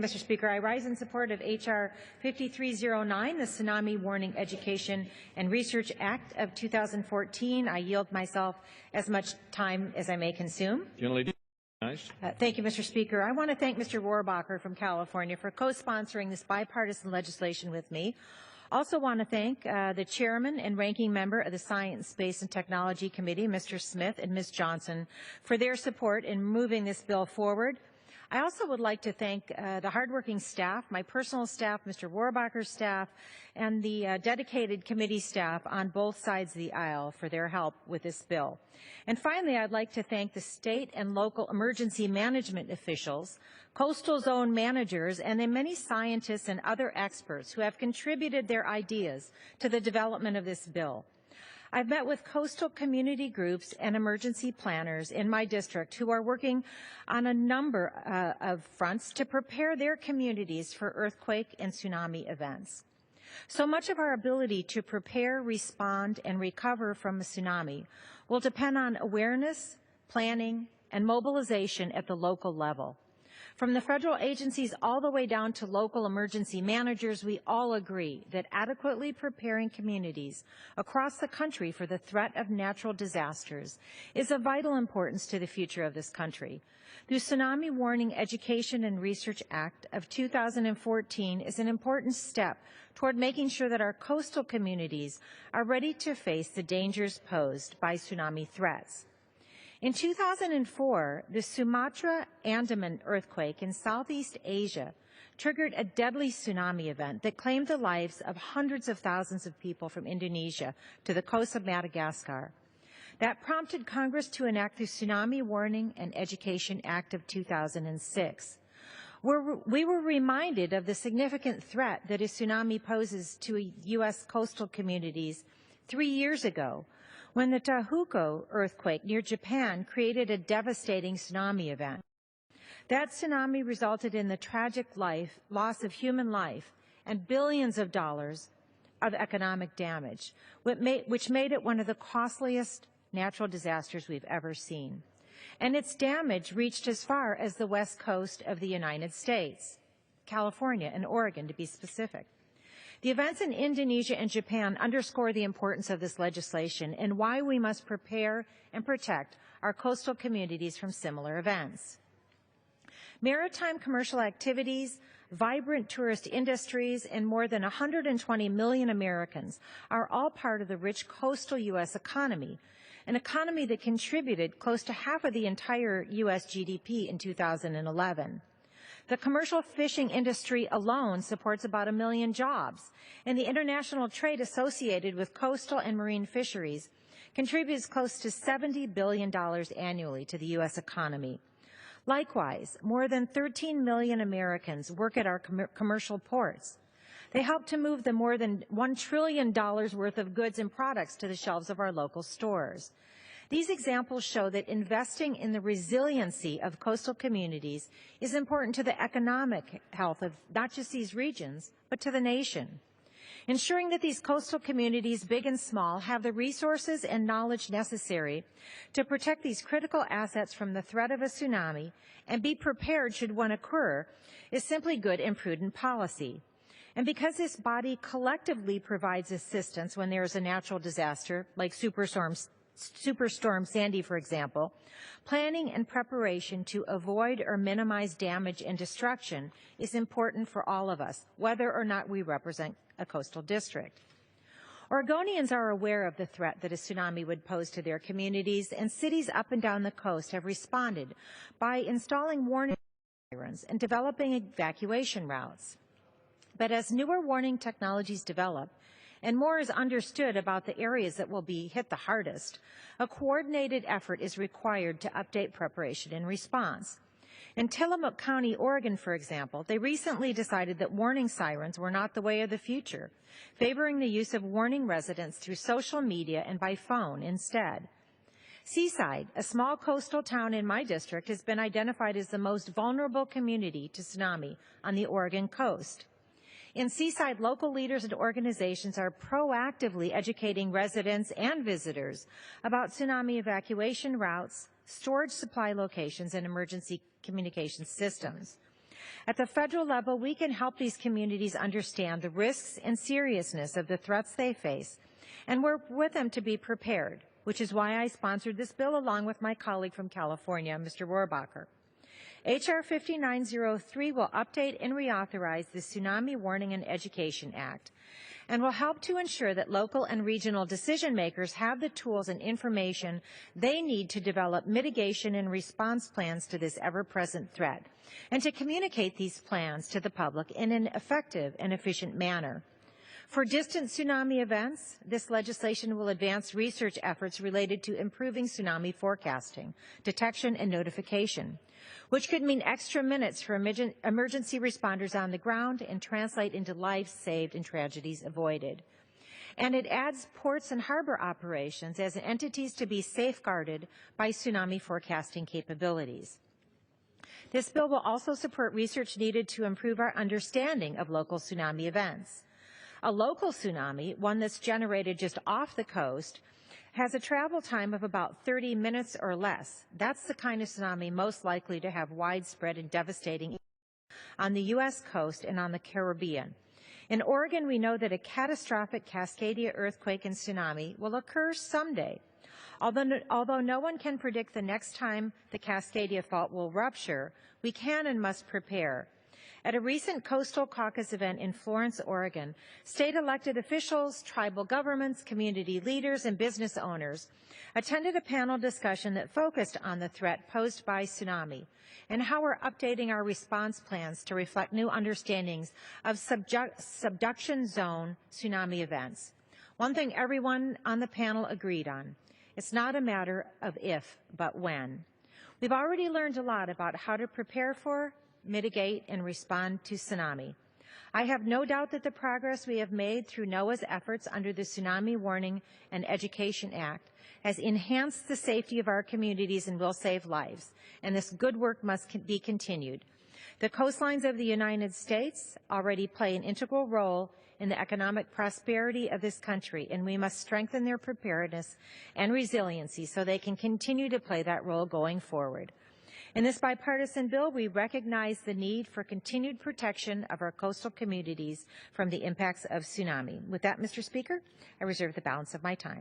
Mr. Speaker, I rise in support of H.R. 5309, the Tsunami Warning Education and Research Act of 2014. I yield myself as much time as I may consume. Thank you, Mr. Speaker. I want to thank Mr. Rohrabacher from California for co-sponsoring this bipartisan legislation with me. Also want to thank the Chairman and Ranking Member of the Science, Space, and Technology Committee, Mr. Smith and Ms. Johnson, for their support in moving this bill forward. I also would like to thank the hardworking staff, my personal staff, Mr. Rohrabacher's staff, and the dedicated committee staff on both sides of the aisle for their help with this bill. And finally, I'd like to thank the state and local emergency management officials, coastal zone managers, and the many scientists and other experts who have contributed their ideas to the development of this bill. I've met with coastal community groups and emergency planners in my district who are working on a number of fronts to prepare their communities for earthquake and tsunami events. So much of our ability to prepare, respond, and recover from a tsunami will depend on awareness, planning, and mobilization at the local level. From the federal agencies all the way down to local emergency managers, we all agree that adequately preparing communities across the country for the threat of natural disasters is of vital importance to the future of this country. The Tsunami Warning Education and Research Act of 2014 is an important step toward making sure that our coastal communities are ready to face the dangers posed by tsunami threats. In 2004, the Sumatra Andaman earthquake in Southeast Asia triggered a deadly tsunami event that claimed the lives of hundreds of thousands of people from Indonesia to the coast of Madagascar. That prompted Congress to enact the Tsunami Warning and Education Act of 2006. We were reminded of the significant threat that a tsunami poses to U.S. coastal communities 3 years ago, when the Tahoku earthquake near Japan created a devastating tsunami event. That tsunami resulted in the tragic loss of human life and billions of dollars of economic damage, which made it one of the costliest natural disasters we've ever seen. And its damage reached as far as the west coast of the United States, California and Oregon to be specific. The events in Indonesia and Japan underscore the importance of this legislation and why we must prepare and protect our coastal communities from similar events. Maritime commercial activities, vibrant tourist industries, and more than 120 million Americans are all part of the rich coastal U.S. economy, an economy that contributed close to half of the entire U.S. GDP in 2011. The commercial fishing industry alone supports about 1 million jobs, and the international trade associated with coastal and marine fisheries contributes close to $70 billion annually to the U.S. economy. Likewise, more than 13 million Americans work at our commercial ports. They help to move the more than $1 trillion worth of goods and products to the shelves of our local stores. These examples show that investing in the resiliency of coastal communities is important to the economic health of not just these regions, but to the nation. Ensuring that these coastal communities, big and small, have the resources and knowledge necessary to protect these critical assets from the threat of a tsunami and be prepared should one occur is simply good and prudent policy. And because this body collectively provides assistance when there is a natural disaster, like Superstorm Sandy, for example, planning and preparation to avoid or minimize damage and destruction is important for all of us, whether or not we represent a coastal district. Oregonians are aware of the threat that a tsunami would pose to their communities, and cities up and down the coast have responded by installing warning sirens and developing evacuation routes. But as newer warning technologies develop, and more is understood about the areas that will be hit the hardest, a coordinated effort is required to update preparation and response. In Tillamook County, Oregon, for example, they recently decided that warning sirens were not the way of the future, favoring the use of warning residents through social media and by phone instead. Seaside, a small coastal town in my district, has been identified as the most vulnerable community to tsunami on the Oregon coast. In Seaside, local leaders and organizations are proactively educating residents and visitors about tsunami evacuation routes, storage supply locations, and emergency communication systems. At the federal level, we can help these communities understand the risks and seriousness of the threats they face and work with them to be prepared, which is why I sponsored this bill along with my colleague from California, Mr. Rohrabacher. H.R. 5903 will update and reauthorize the Tsunami Warning and Education Act and will help to ensure that local and regional decision makers have the tools and information they need to develop mitigation and response plans to this ever-present threat and to communicate these plans to the public in an effective and efficient manner. For distant tsunami events, this legislation will advance research efforts related to improving tsunami forecasting, detection, and notification, which could mean extra minutes for emergency responders on the ground and translate into lives saved and tragedies avoided. And it adds ports and harbor operations as entities to be safeguarded by tsunami forecasting capabilities. This bill will also support research needed to improve our understanding of local tsunami events. A local tsunami, one that's generated just off the coast, has a travel time of about 30 minutes or less. That's the kind of tsunami most likely to have widespread and devastating on the U.S. coast and on the Caribbean. In Oregon, we know that a catastrophic Cascadia earthquake and tsunami will occur someday. Although no one can predict the next time the Cascadia fault will rupture, we can and must prepare. At a recent Coastal Caucus event in Florence, Oregon, state elected officials, tribal governments, community leaders, and business owners attended a panel discussion that focused on the threat posed by tsunami and how we're updating our response plans to reflect new understandings of subduction zone tsunami events. One thing everyone on the panel agreed on: it's not a matter of if, but when. We've already learned a lot about how to prepare for, mitigate, and respond to tsunami. I have no doubt that the progress we have made through NOAA's efforts under the Tsunami Warning and Education Act has enhanced the safety of our communities and will save lives, and this good work must be continued. The coastlines of the United States already play an integral role in the economic prosperity of this country, and we must strengthen their preparedness and resiliency so they can continue to play that role going forward. In this bipartisan bill, we recognize the need for continued protection of our coastal communities from the impacts of tsunami. With that, Mr. Speaker, I reserve the balance of my time.